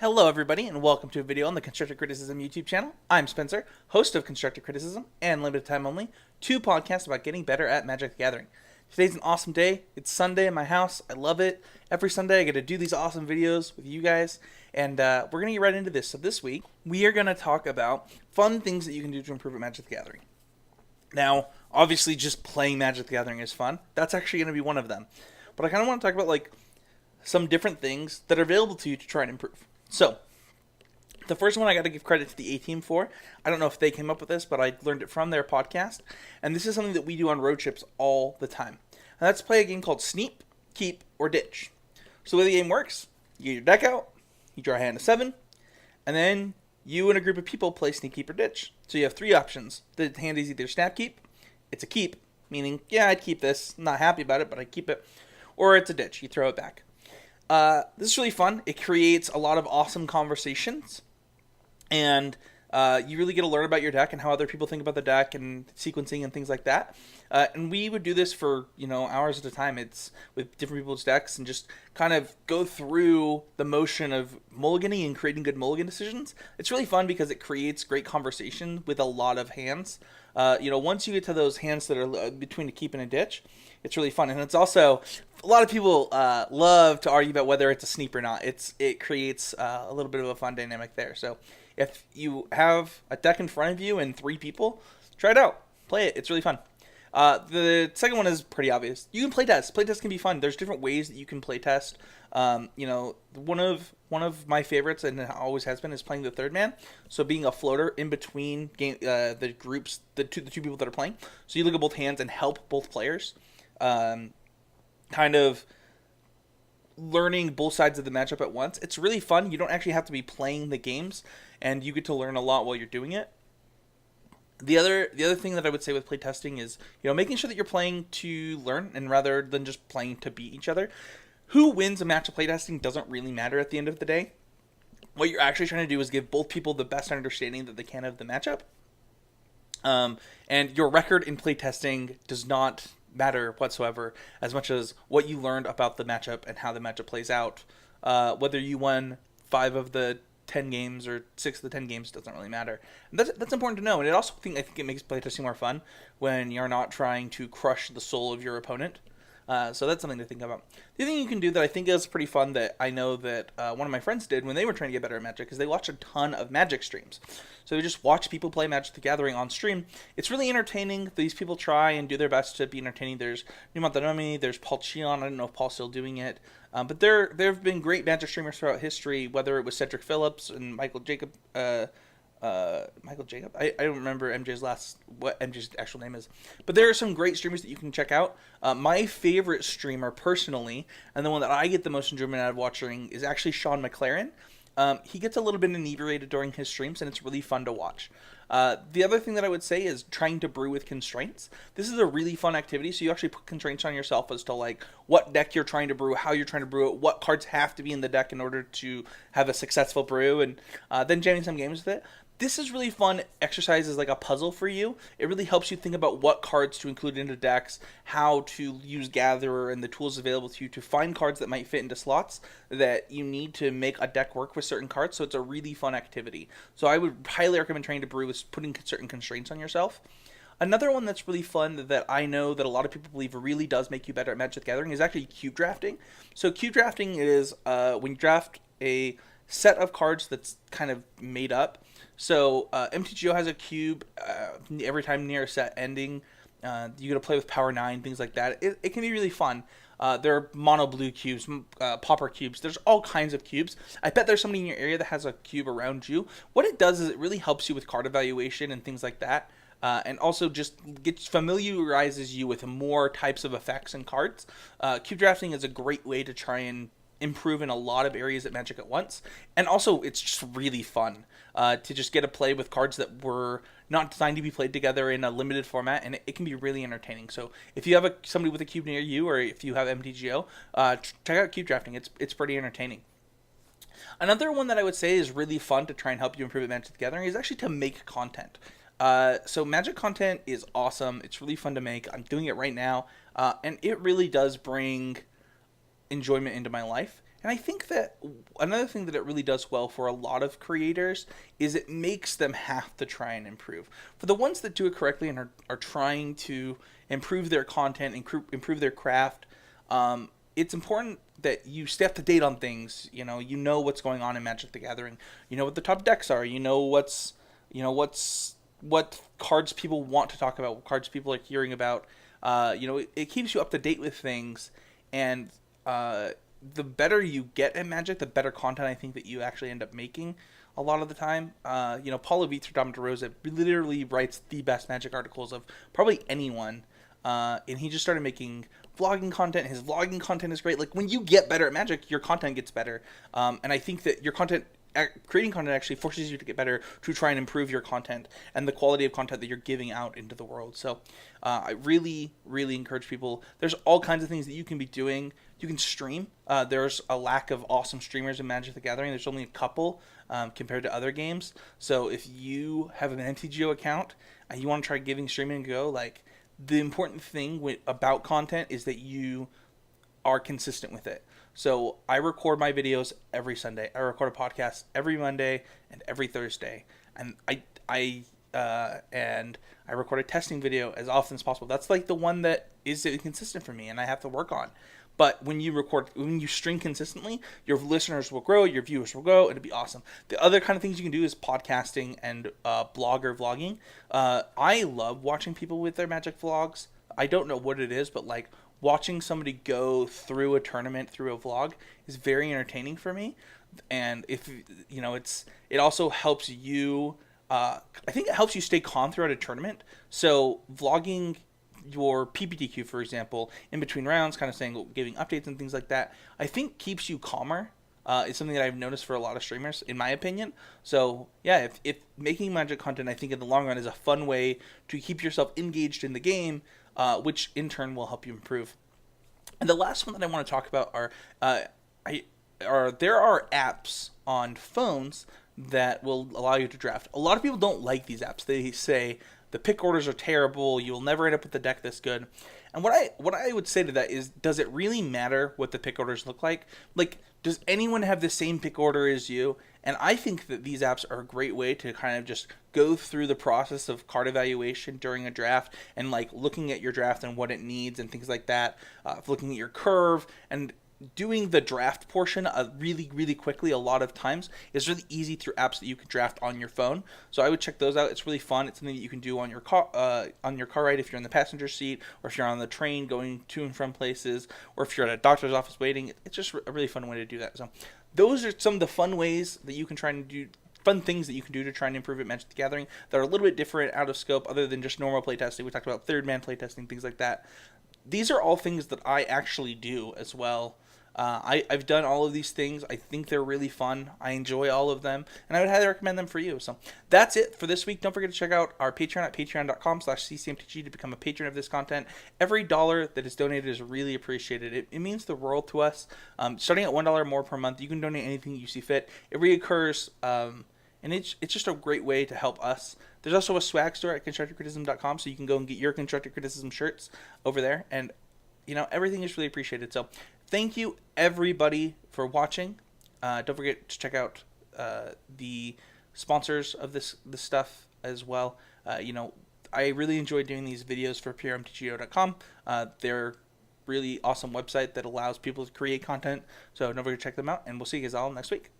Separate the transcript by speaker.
Speaker 1: Hello everybody and welcome to a video on the Constructive Criticism YouTube channel. I'm Spencer, host of Constructive Criticism and Limited Time Only, two podcasts about getting better at Magic the Gathering. Today's an awesome day. It's Sunday in my house. I love it. Every Sunday I get to do these awesome videos with you guys, and we're going to get right into this. So this week we are going to talk about fun things that you can do to improve at Magic the Gathering. Now, obviously just playing Magic the Gathering is fun. That's actually going to be one of them. But I kind of want to talk about some different things that are available to you to try and improve. So, the first one I got to give credit to the A-Team for. I don't know if they came up with this, but I learned it from their podcast. And this is something that we do on road trips all the time. And that's play a game called Sneak, Keep, or Ditch. So the way the game works, you get your deck out, you draw a hand of 7, and then you and a group of people play Sneak, Keep, or Ditch. So you have 3 options. The hand is either Snap Keep, it's a keep, meaning, yeah, I'd keep this, I'm not happy about it, but I'd keep it. Or it's a ditch, you throw it back. This is really fun. It creates a lot of awesome conversations, and you really get to learn about your deck and how other people think about the deck and sequencing and things like that. And we would do this for hours at a time. It's with different people's decks and just kind of go through the motion of mulliganing and creating good mulligan decisions. It's really fun because it creates great conversation with a lot of hands. Once you get to those hands that are between a keep and a ditch, it's really fun. And it's also, a lot of people love to argue about whether it's a sneak or not. It creates a little bit of a fun dynamic there. So if you have a deck in front of you and 3 people, try it out. Play it. It's really fun. The second one is pretty obvious. You can play test. Play test can be fun. There's different ways that you can play test. One of my favorites, and it always has been, is playing the third man. So being a floater in between the groups, the two people that are playing. So you look at both hands and help both players. Kind of learning both sides of the matchup at once. It's really fun. You don't actually have to be playing the games, and you get to learn a lot while you're doing it. The other thing that I would say with playtesting is, making sure that you're playing to learn and rather than just playing to beat each other. Who wins a match of playtesting doesn't really matter at the end of the day. What you're actually trying to do is give both people the best understanding that they can of the matchup. And your record in playtesting does not matter whatsoever as much as what you learned about the matchup and how the matchup plays out. Whether you won 5 of the 10 games or 6 of the 10 games doesn't really matter. And that's important to know. And I think it makes playtesting more fun when you're not trying to crush the soul of your opponent. So that's something to think about. The other thing you can do that I think is pretty fun that I know that one of my friends did when they were trying to get better at Magic is they watched a ton of Magic streams. So they just watch people play Magic the Gathering on stream. It's really entertaining. These people try and do their best to be entertaining. There's Newmont Danomi, there's Paul Cheon. I don't know if Paul's still doing it. But there have been great Magic streamers throughout history, whether it was Cedric Phillips and Michael Jacob. I don't remember what MJ's actual name is. But there are some great streamers that you can check out. My favorite streamer, personally, and the one that I get the most enjoyment out of watching, is actually Sean McLaren. He gets a little bit inebriated during his streams, and it's really fun to watch. The other thing that I would say is trying to brew with constraints. This is a really fun activity, so you actually put constraints on yourself as to what deck you're trying to brew, how you're trying to brew it, what cards have to be in the deck in order to have a successful brew, and then jamming some games with it. This is really fun exercise as a puzzle for you. It really helps you think about what cards to include into decks, how to use Gatherer and the tools available to you to find cards that might fit into slots that you need to make a deck work with certain cards. So it's a really fun activity. So I would highly recommend trying to brew with putting certain constraints on yourself. Another one that's really fun that I know that a lot of people believe really does make you better at Magic the Gathering is actually cube drafting. So cube drafting is when you draft a set of cards that's kind of made up. So MTGO has a cube every time near a set ending. You get to play with Power 9, things like that. It can be really fun. There are mono blue cubes, pauper cubes. There's all kinds of cubes. I bet there's somebody in your area that has a cube around you. What it does is it really helps you with card evaluation and things like that. And also just familiarizes you with more types of effects and cards. Cube drafting is a great way to try and improve in a lot of areas at Magic at once. And also, it's just really fun to just get to play with cards that were not designed to be played together in a limited format, and it can be really entertaining. So if you have somebody with a cube near you, or if you have MTGO, check out cube drafting. It's pretty entertaining. Another one that I would say is really fun to try and help you improve at Magic the Gathering is actually to make content. So Magic content is awesome. It's really fun to make. I'm doing it right now, and it really does bring enjoyment into my life. And I think that another thing that it really does well for a lot of creators is it makes them have to try and improve. For the ones that do it correctly and are trying to improve their content, improve their craft, it's important that you stay up to date on things. You know what's going on in Magic the Gathering. You know what the top decks are. You know what cards people want to talk about, what cards people are hearing about. It keeps you up to date with things, and the better you get at Magic, the better content I think that you actually end up making a lot of the time. Paulo Vitor Rosa literally writes the best Magic articles of probably anyone. And he just started making vlogging content. His vlogging content is great. Like, when you get better at Magic, your content gets better. And I think that creating content actually forces you to get better, to try and improve your content and the quality of content that you're giving out into the world. So I really, really encourage people. There's all kinds of things that you can be doing. You can stream. There's a lack of awesome streamers in Magic the Gathering. There's only a couple compared to other games. So if you have an MTGO account and you want to try giving streaming a go, like, the important thing about content is that you are consistent with it. So I record my videos every Sunday. I record a podcast every Monday and every Thursday, and I record a testing video as often as possible. That's like the one that is consistent for me, and I have to work on. But when you stream consistently, your listeners will grow, your viewers will grow, it'll be awesome. The other kind of things you can do is podcasting and vlogging. I love watching people with their Magic vlogs. I don't know what it is, but like watching somebody go through a tournament through a vlog is very entertaining for me. And if it also helps you. I think it helps you stay calm throughout a tournament. So vlogging your PPTQ, for example, in between rounds, kind of giving updates and things like that, I think keeps you calmer. It's something that I've noticed for a lot of streamers, in my opinion. So yeah, if making Magic content, I think in the long run is a fun way to keep yourself engaged in the game, which in turn will help you improve. And the last one that I want to talk about there are apps on phones that will allow you to draft. A lot of people don't like these apps. They say the pick orders are terrible. You will never end up with a deck this good. And what I would say to that is, does it really matter what the pick orders look like? Like, does anyone have the same pick order as you? And I think that these apps are a great way to kind of just go through the process of card evaluation during a draft, and like looking at your draft and what it needs and things like that. Looking at your curve and doing the draft portion really, really quickly a lot of times is really easy through apps that you can draft on your phone. So I would check those out. It's really fun. It's something that you can do on your car ride if you're in the passenger seat, or if you're on the train going to and from places, or if you're at a doctor's office waiting. It's just a really fun way to do that. So those are some of the fun ways that you can try and do. Fun things that you can do to try and improve at Magic the Gathering that are a little bit different, out of scope, other than just normal playtesting. We talked about third man playtesting, things like that. These are all things that I actually do as well. I've done all of these things. I think they're really fun. I enjoy all of them, and I would highly recommend them for you. So that's it for this week. Don't forget to check out our Patreon at patreon.com/ccmtg to become a patron of this content. Every dollar that is donated is really appreciated. It means the world to us. Starting at $1 more per month, you can donate anything you see fit. It reoccurs, and it's just a great way to help us. There's also a swag store at constructivecriticism.com, so you can go and get your Constructive Criticism shirts over there, and everything is really appreciated. So thank you, everybody, for watching. Don't forget to check out the sponsors of this stuff as well. I really enjoy doing these videos for PureMTGO.com. They're really awesome website that allows people to create content. So don't forget to check them out, and we'll see you guys all next week.